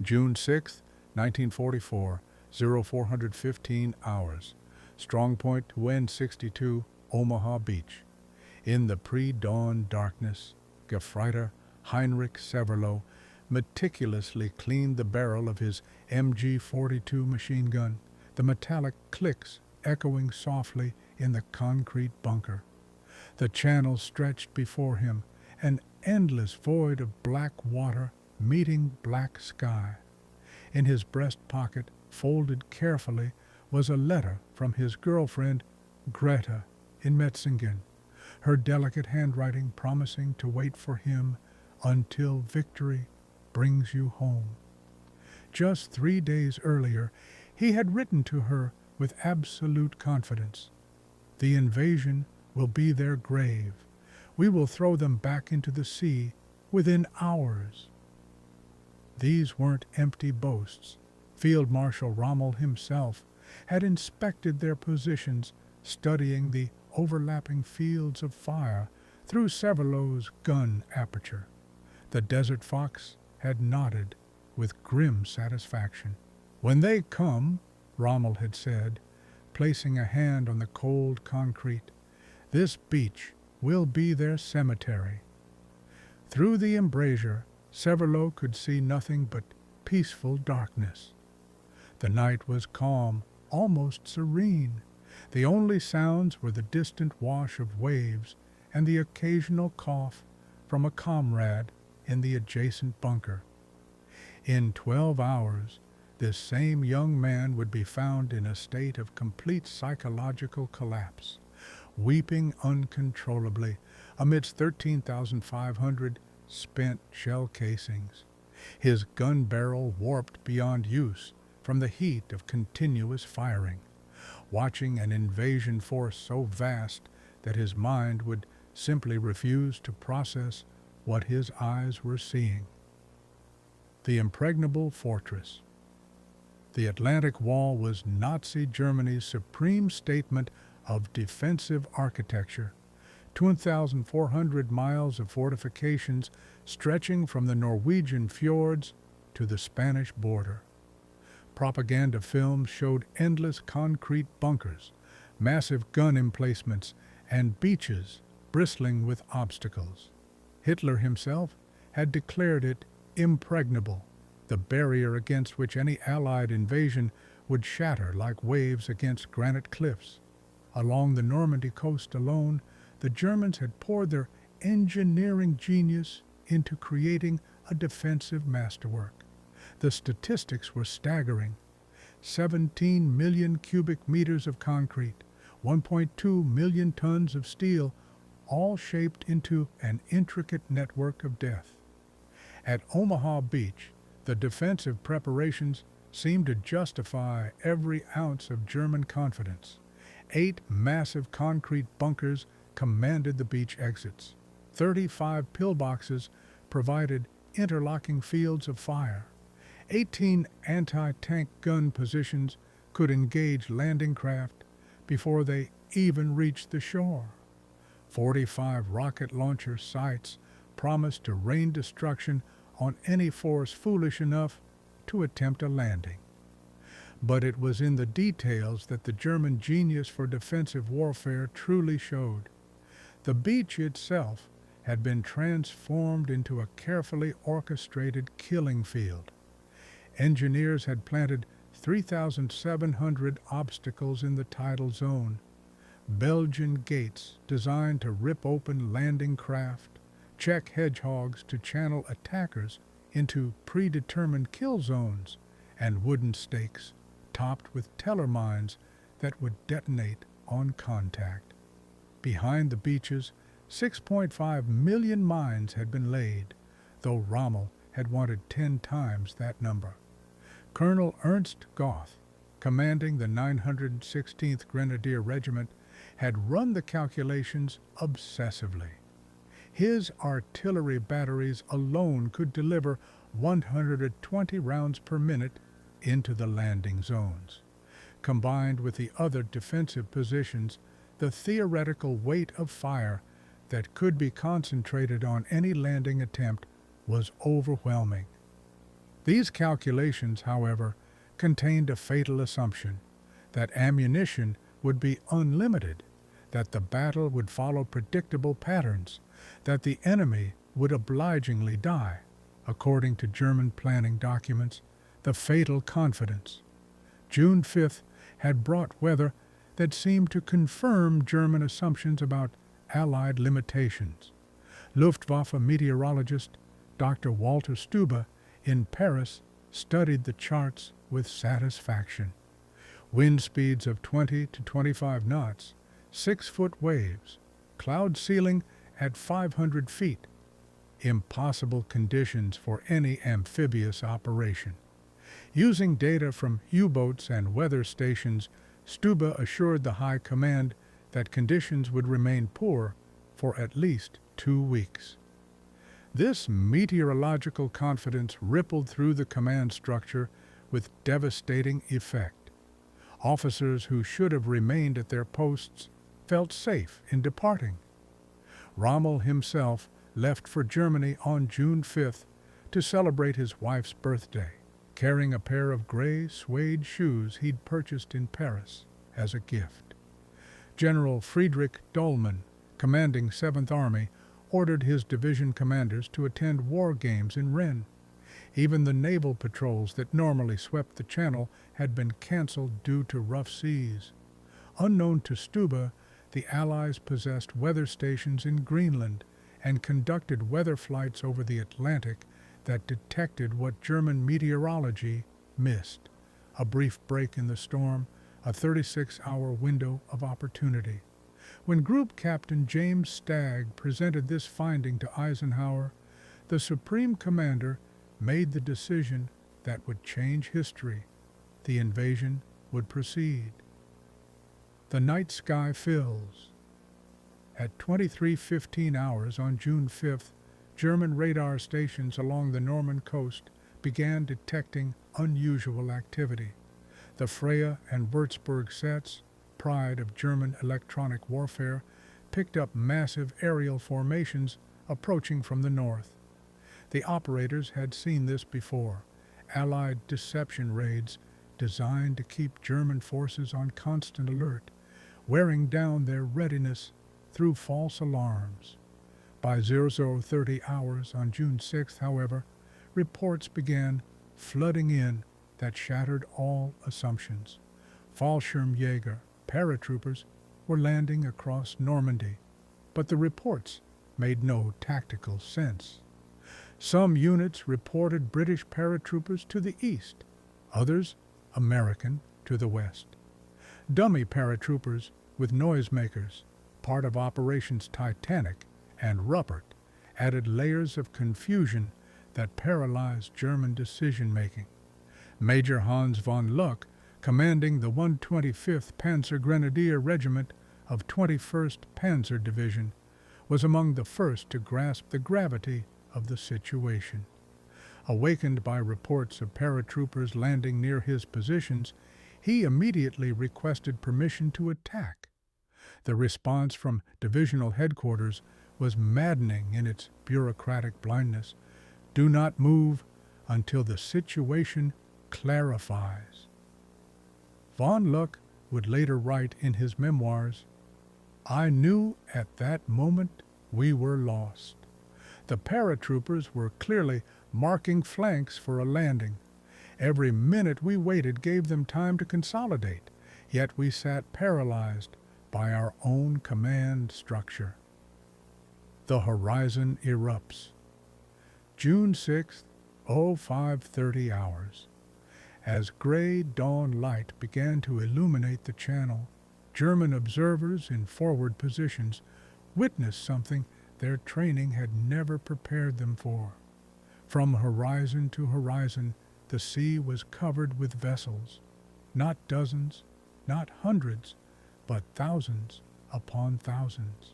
June 6, 1944, 0415 hours. Strongpoint to N62, Omaha Beach. In the pre-dawn darkness, Gefreiter Heinrich Severloh meticulously cleaned the barrel of his MG-42 machine gun, the metallic clicks echoing softly in the concrete bunker. The channel stretched before him, an endless void of black water meeting black sky. In his breast pocket, folded carefully, was a letter from his girlfriend, Greta, in Metzingen, her delicate handwriting promising to wait for him until victory brings you home. Just 3 days earlier, he had written to her with absolute confidence. The invasion will be their grave. We will throw them back into the sea within hours. These weren't empty boasts. Field Marshal Rommel himself had inspected their positions, studying the overlapping fields of fire through Severloh's gun aperture. The Desert Fox had nodded with grim satisfaction. "When they come," Rommel had said, placing a hand on the cold concrete, "this beach will be their cemetery." Through the embrasure, Severloh could see nothing but peaceful darkness. The night was calm, almost serene. The only sounds were the distant wash of waves and the occasional cough from a comrade in the adjacent bunker. In 12 hours, this same young man would be found in a state of complete psychological collapse, weeping uncontrollably amidst 13,500 spent shell casings, his gun barrel warped beyond use from the heat of continuous firing, watching an invasion force so vast that his mind would simply refuse to process what his eyes were seeing. The impregnable fortress. The Atlantic Wall was Nazi Germany's supreme statement of defensive architecture, 2,400 miles of fortifications stretching from the Norwegian fjords to the Spanish border. Propaganda films showed endless concrete bunkers, massive gun emplacements, and beaches bristling with obstacles. Hitler himself had declared it impregnable, the barrier against which any Allied invasion would shatter like waves against granite cliffs. Along the Normandy coast alone, the Germans had poured their engineering genius into creating a defensive masterwork. The statistics were staggering. 17 million cubic meters of concrete, 1.2 million tons of steel, all shaped into an intricate network of death. At Omaha Beach, the defensive preparations seemed to justify every ounce of German confidence. 8 massive concrete bunkers commanded the beach exits. 35 pillboxes provided interlocking fields of fire. 18 anti-tank gun positions could engage landing craft before they even reached the shore. 45 rocket launcher sites promised to rain destruction on any force foolish enough to attempt a landing. But it was in the details that the German genius for defensive warfare truly showed. The beach itself had been transformed into a carefully orchestrated killing field. Engineers had planted 3,700 obstacles in the tidal zone, Belgian gates designed to rip open landing craft, Czech hedgehogs to channel attackers into predetermined kill zones, and wooden stakes topped with teller mines that would detonate on contact. Behind the beaches, 6.5 million mines had been laid, though Rommel had wanted 10 times that number. Colonel Ernst Goth, commanding the 916th Grenadier Regiment, had run the calculations obsessively. His artillery batteries alone could deliver 120 rounds per minute into the landing zones. Combined with the other defensive positions, the theoretical weight of fire that could be concentrated on any landing attempt was overwhelming. These calculations, however, contained a fatal assumption that ammunition would be unlimited, that the battle would follow predictable patterns, that the enemy would obligingly die, according to German planning documents, the fatal confidence. June 5th had brought weather that seemed to confirm German assumptions about Allied limitations. Luftwaffe meteorologist Dr. Walter Stube in Paris studied the charts with satisfaction. Wind speeds of 20 to 25 knots, 6-foot waves, cloud ceiling at 500 feet. Impossible conditions for any amphibious operation. Using data from U-boats and weather stations, Stube assured the High Command that conditions would remain poor for at least 2 weeks. This meteorological confidence rippled through the command structure with devastating effect. Officers who should have remained at their posts felt safe in departing. Rommel himself left for Germany on June 5th to celebrate his wife's birthday, carrying a pair of gray suede shoes he'd purchased in Paris as a gift. General Friedrich Dollmann, commanding 7th Army, ordered his division commanders to attend war games in Rennes. Even the naval patrols that normally swept the channel had been canceled due to rough seas. Unknown to Stube, the Allies possessed weather stations in Greenland and conducted weather flights over the Atlantic that detected what German meteorology missed: a brief break in the storm, a 36-hour window of opportunity. When Group Captain James Stagg presented this finding to Eisenhower, the Supreme Commander made the decision that would change history. The invasion would proceed. The night sky fills. At 23:15 hours on June 5th, German radar stations along the Norman coast began detecting unusual activity. The Freya and Würzburg sets, pride of German electronic warfare, picked up massive aerial formations approaching from the north. The operators had seen this before: Allied deception raids designed to keep German forces on constant alert, wearing down their readiness through false alarms. By 00:30 hours on June 6th, however, reports began flooding in that shattered all assumptions. Fallschirmjäger, paratroopers, were landing across Normandy, but the reports made no tactical sense. Some units reported British paratroopers to the east, others American to the west. Dummy paratroopers with noisemakers, part of Operations Titanic and Rupert, added layers of confusion that paralyzed German decision-making. Major Hans von Luck, commanding the 125th Panzer Grenadier Regiment of 21st Panzer Division, was among the first to grasp the gravity of the situation. Awakened by reports of paratroopers landing near his positions, he immediately requested permission to attack. The response from divisional headquarters was maddening in its bureaucratic blindness. Do not move until the situation clarifies. Von Luck would later write in his memoirs, "I knew at that moment we were lost. The paratroopers were clearly marking flanks for a landing. Every minute we waited gave them time to consolidate, yet we sat paralyzed by our own command structure." The horizon erupts. June 6th, 05:30 hours. As gray dawn light began to illuminate the channel, German observers in forward positions witnessed something their training had never prepared them for. From horizon to horizon, the sea was covered with vessels, not dozens, not hundreds, but thousands upon thousands.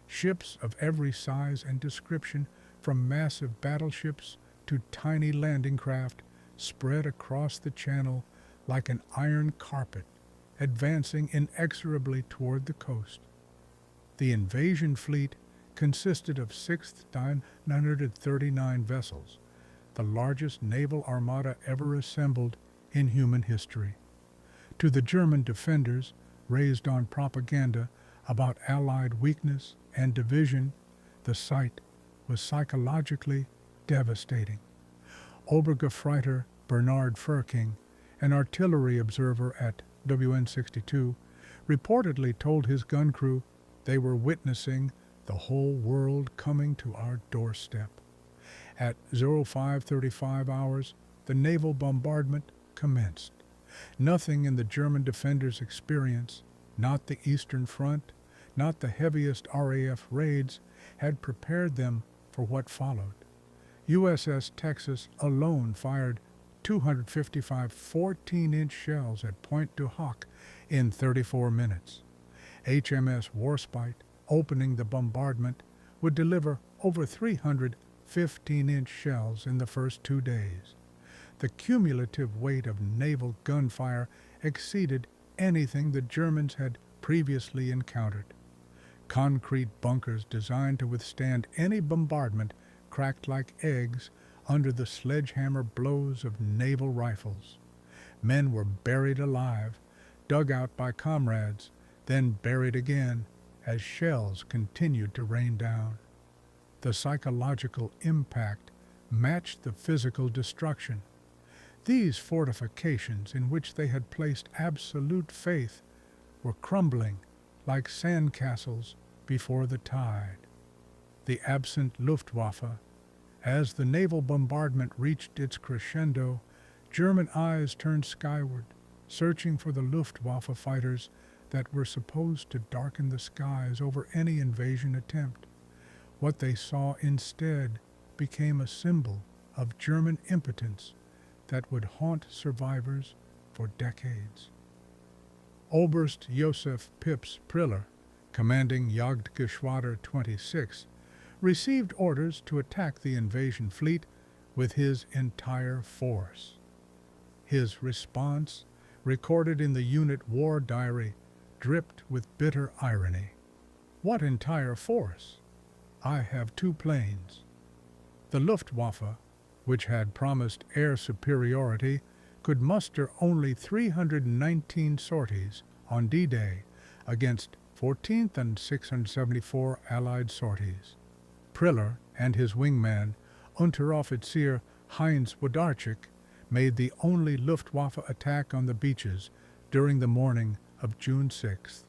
Ships of every size and description, from massive battleships to tiny landing craft, spread across the channel like an iron carpet, advancing inexorably toward the coast. The invasion fleet consisted of 6th 939 vessels, the largest naval armada ever assembled in human history. To the German defenders, raised on propaganda about Allied weakness and division, the sight was psychologically devastating. Obergefreiter Bernard Furking, an artillery observer at WN-62, reportedly told his gun crew they were witnessing the whole world coming to our doorstep. At 05:35 hours, the naval bombardment commenced. Nothing in the German defenders' experience, not the Eastern Front, not the heaviest RAF raids, had prepared them for what followed. USS Texas alone fired 255 14-inch shells at Pointe du Hoc in 34 minutes. HMS Warspite, opening the bombardment, would deliver over 300 15-inch shells in the first 2 days. The cumulative weight of naval gunfire exceeded anything the Germans had previously encountered. Concrete bunkers designed to withstand any bombardment cracked like eggs under the sledgehammer blows of naval rifles. Men were buried alive, dug out by comrades, then buried again as shells continued to rain down. The psychological impact matched the physical destruction. These fortifications in which they had placed absolute faith were crumbling like sandcastles before the tide. The absent Luftwaffe. As the naval bombardment reached its crescendo, German eyes turned skyward, searching for the Luftwaffe fighters that were supposed to darken the skies over any invasion attempt. What they saw instead became a symbol of German impotence that would haunt survivors for decades. Oberst Josef Pips Priller, commanding Jagdgeschwader 26, received orders to attack the invasion fleet with his entire force. His response, recorded in the unit war diary, dripped with bitter irony. What entire force? I have 2 planes. The Luftwaffe, which had promised air superiority, could muster only 319 sorties on D-Day against 14th and 674 Allied sorties. Priller and his wingman, Unteroffizier Heinz Wodarczyk, made the only Luftwaffe attack on the beaches during the morning of June 6th,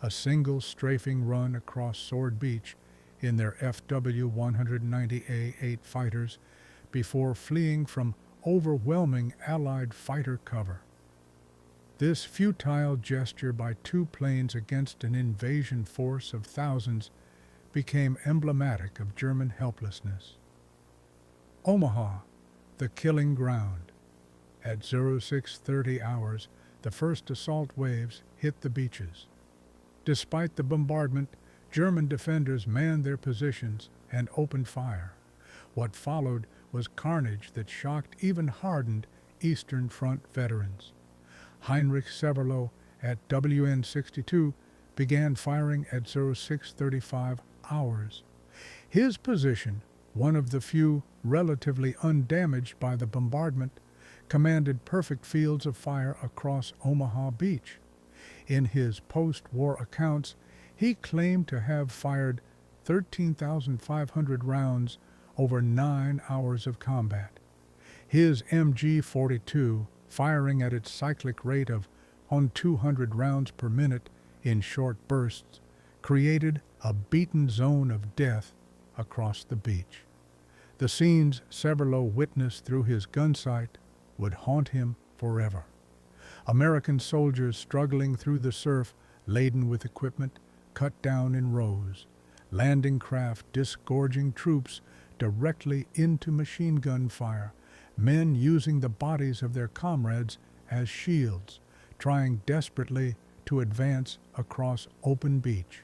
a single strafing run across Sword Beach in their FW-190A-8 fighters before fleeing from overwhelming Allied fighter cover. This futile gesture by 2 planes against an invasion force of thousands became emblematic of German helplessness. Omaha, the killing ground. At 06:30 hours, the first assault waves hit the beaches. Despite the bombardment, German defenders manned their positions and opened fire. What followed was carnage that shocked even hardened Eastern Front veterans. Heinrich Severloh at WN-62 began firing at 06:35 hours. His position, one of the few relatively undamaged by the bombardment, commanded perfect fields of fire across Omaha Beach. In his post-war accounts, he claimed to have fired 13,500 rounds over 9 hours of combat. His MG-42, firing at its cyclic rate of 200 rounds per minute in short bursts, created a beaten zone of death across the beach. The scenes Severloh witnessed through his gun sight would haunt him forever. American soldiers struggling through the surf laden with equipment cut down in rows, landing craft disgorging troops directly into machine gun fire, men using the bodies of their comrades as shields, trying desperately to advance across open beach.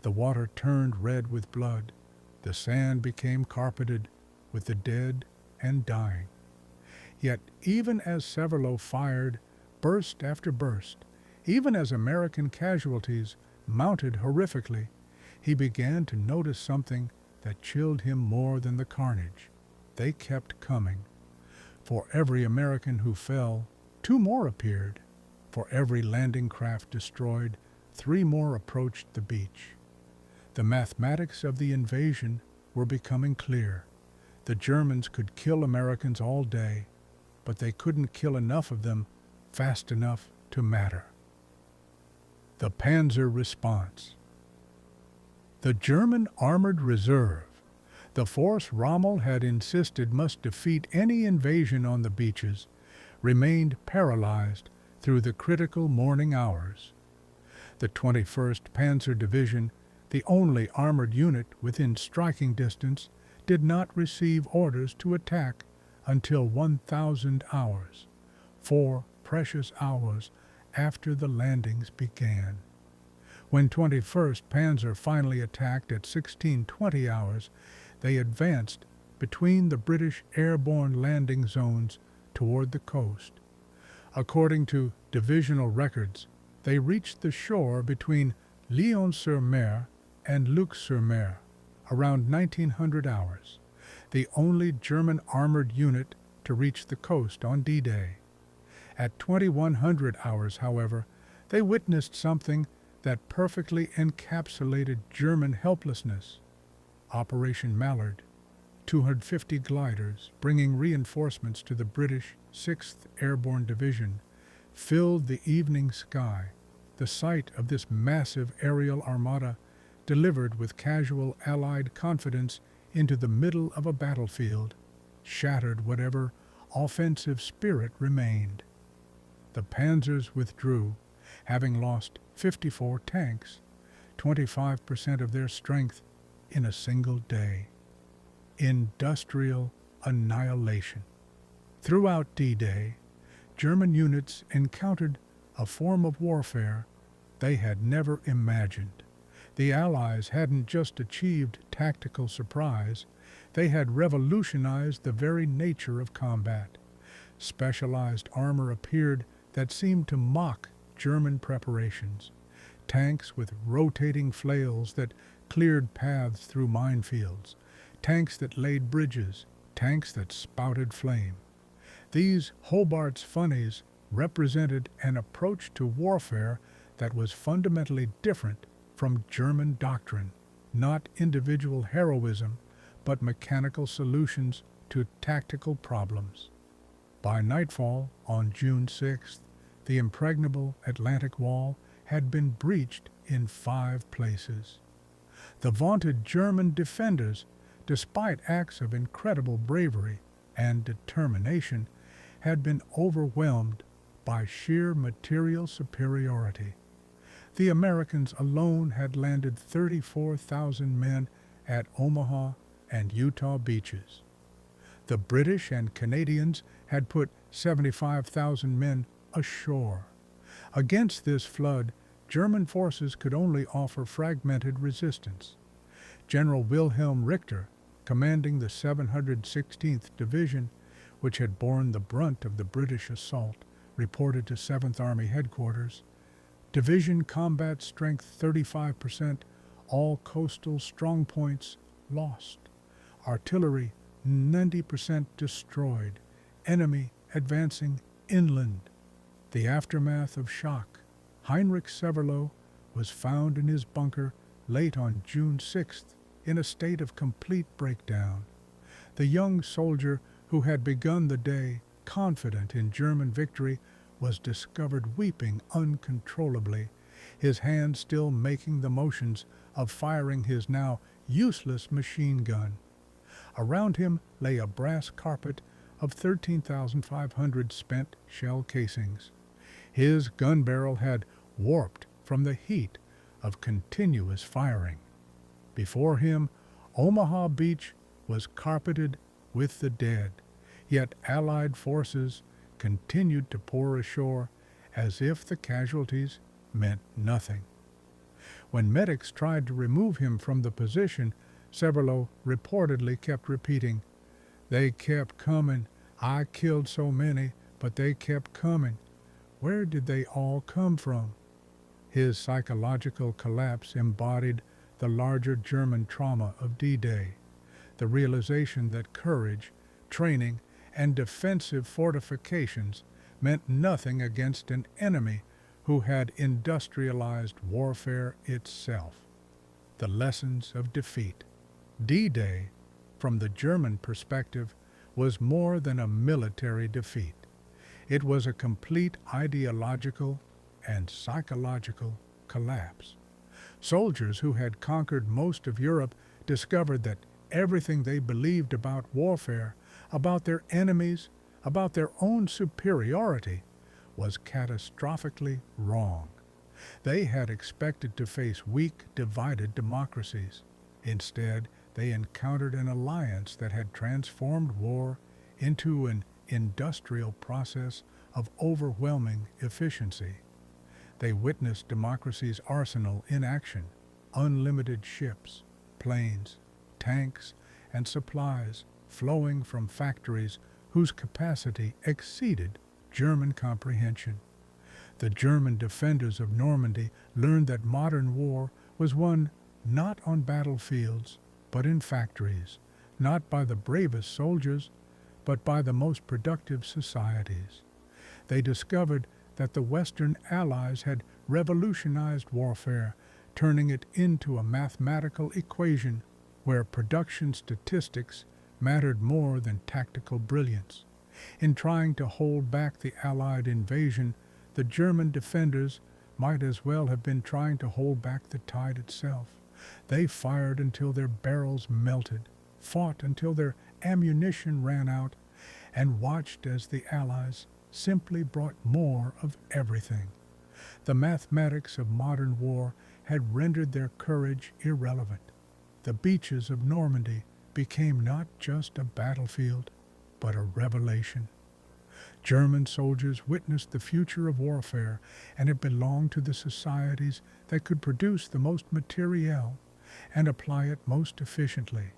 The water turned red with blood. The sand became carpeted with the dead and dying. Yet even as Severloh fired burst after burst, even as American casualties mounted horrifically, he began to notice something that chilled him more than the carnage. They kept coming. For every American who fell, 2 more appeared. For every landing craft destroyed, 3 more approached the beach. The mathematics of the invasion were becoming clear. The Germans could kill Americans all day, but they couldn't kill enough of them fast enough to matter. The Panzer response. The German Armored Reserve, the force Rommel had insisted must defeat any invasion on the beaches, remained paralyzed through the critical morning hours. The 21st Panzer Division, the only armored unit within striking distance, did not receive orders to attack until 1,000 hours, 4 precious hours after the landings began. When 21st Panzer finally attacked at 1620 hours, they advanced between the British airborne landing zones toward the coast. According to divisional records, they reached the shore between Lyon-sur-Mer and Luc-sur-Mer around 1900 hours, the only German armored unit to reach the coast on D-Day. At 2100 hours, however, they witnessed something that perfectly encapsulated German helplessness. Operation Mallard, 250 gliders bringing reinforcements to the British 6th Airborne Division, filled the evening sky. The sight of this massive aerial armada, delivered with casual Allied confidence into the middle of a battlefield, shattered whatever offensive spirit remained. The panzers withdrew, having lost 54 tanks, 25% of their strength, in a single day. Industrial annihilation. Throughout D-Day, German units encountered a form of warfare they had never imagined. The Allies hadn't just achieved tactical surprise, they had revolutionized the very nature of combat. Specialized armor appeared that seemed to mock German preparations. Tanks with rotating flails that cleared paths through minefields, tanks that laid bridges, tanks that spouted flame. These Hobart's funnies represented an approach to warfare that was fundamentally different from German doctrine, not individual heroism, but mechanical solutions to tactical problems. By nightfall on June 6th, the impregnable Atlantic Wall had been breached in 5 places. The vaunted German defenders, despite acts of incredible bravery and determination, had been overwhelmed by sheer material superiority. The Americans alone had landed 34,000 men at Omaha and Utah beaches. The British and Canadians had put 75,000 men ashore. Against this flood, German forces could only offer fragmented resistance. General Wilhelm Richter, commanding the 716th Division, which had borne the brunt of the British assault, reported to 7th Army Headquarters, Division combat strength 35%, all coastal strongpoints lost. Artillery 90% destroyed, enemy advancing inland. The aftermath of shock. Heinrich Severloh was found in his bunker late on June 6th in a state of complete breakdown. The young soldier who had begun the day confident in German victory was discovered weeping uncontrollably, his hand still making the motions of firing his now useless machine gun. Around him lay a brass carpet of 13,500 spent shell casings. His gun barrel had warped from the heat of continuous firing. Before him, Omaha Beach was carpeted with the dead, yet Allied forces continued to pour ashore as if the casualties meant nothing. When medics tried to remove him from the position, Severloh reportedly kept repeating, "They kept coming. I killed so many, but they kept coming. Where did they all come from?" His psychological collapse embodied the larger German trauma of D-Day, the realization that courage, training, and defensive fortifications meant nothing against an enemy who had industrialized warfare itself. The lessons of defeat. D-Day, from the German perspective, was more than a military defeat. It was a complete ideological and psychological collapse. Soldiers who had conquered most of Europe discovered that everything they believed about warfare, about their enemies, about their own superiority, was catastrophically wrong. They had expected to face weak, divided democracies. Instead, they encountered an alliance that had transformed war into an industrial process of overwhelming efficiency. They witnessed democracy's arsenal in action: unlimited ships, planes, tanks, and supplies flowing from factories whose capacity exceeded German comprehension. The German defenders of Normandy learned that modern war was won not on battlefields, but in factories, not by the bravest soldiers, but by the most productive societies. They discovered that the Western Allies had revolutionized warfare, turning it into a mathematical equation where production statistics mattered more than tactical brilliance. In trying to hold back the Allied invasion, the German defenders might as well have been trying to hold back the tide itself. They fired until their barrels melted, fought until their ammunition ran out, and watched as the Allies simply brought more of everything. The mathematics of modern war had rendered their courage irrelevant. The beaches of Normandy became not just a battlefield, but a revelation. German soldiers witnessed the future of warfare, and it belonged to the societies that could produce the most materiel and apply it most efficiently.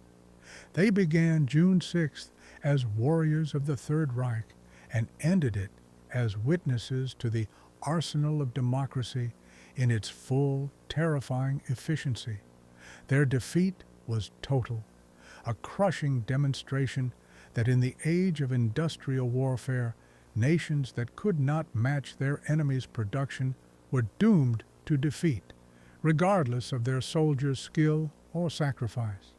They began June 6th as warriors of the Third Reich and ended it as witnesses to the arsenal of democracy in its full, terrifying efficiency. Their defeat was total, a crushing demonstration that in the age of industrial warfare, nations that could not match their enemy's production were doomed to defeat, regardless of their soldiers' skill or sacrifice.